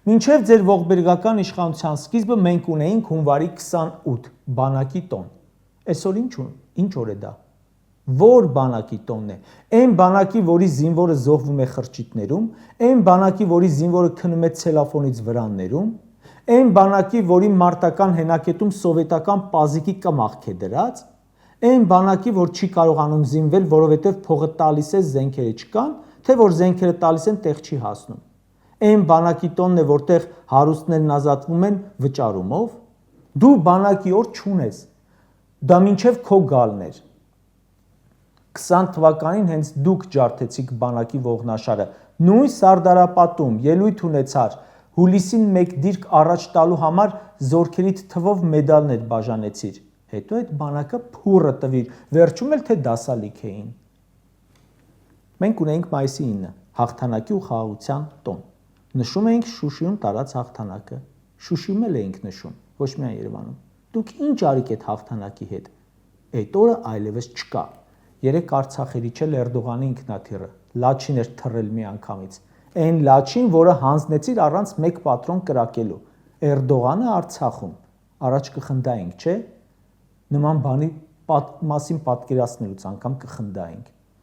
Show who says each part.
Speaker 1: Մինչև ձեր ողբերգական իշխանության սկիզբը մենք ունեինք հունվարի 28 բանակի տոն։ Այսօր ինչ օր է դա։ Որ բանակի տոնն է։ Այն բանակի, որի զինվորը զոհվում է խրճիթներում, այն բանակի, որի զինվորը քնում է ցելոֆոնից վրաններում, այն բանակի, որի մարտական հենակետում սովետական պազիկի կմախք է դրած, այն բանակի, որ չի կարողանում զինվել, որովհետև փողը տալիս է, զենքերը չկան, թե որ զենքերը տալիս են, տեղ չի հասնում։ Այն բանակի տոնն է, որտեղ հարուստներն ազատվում են վճարումով, դու բանակի օր չունես, դա մինչև քո գալն էր։ 20 թվականին հենց դուք ջարդեցիք բանակի ողնաշարը, նույն Սարդարապատում ելույթ ունեցար, հուլիսին 1 դիրք առաջ տալու համար զորքերիդ թվով մեդալներ բաժանեցիր, հետո այդ բանակը փուռը տվիր, վերջում էլ թե դասալիք էին։ Մենք ունեինք մայիսի 9, հաղթանակի ու խաղաղության տոն, նշում էինք Շուշիում տարած հաղթանակը, Շուշիում էլ էինք նշում, ոչ միայն Երևանում, դուք ինչ արիք այդ հաղթանակի հետ, այդ օրը այլևս չկա, երեք Արցախերի չէ Էրդողանի ինքնաթիռը, լաչին էր թռել միանգամից, այն լաչին, որը հանձնեցիր առանց մեկ պատրոն կրակելու, Էրդողանը Արցախում, առաջ կխնդայինք, չէ, նման բանի մասին պատկերացնելուց անգամ կխնդայինք։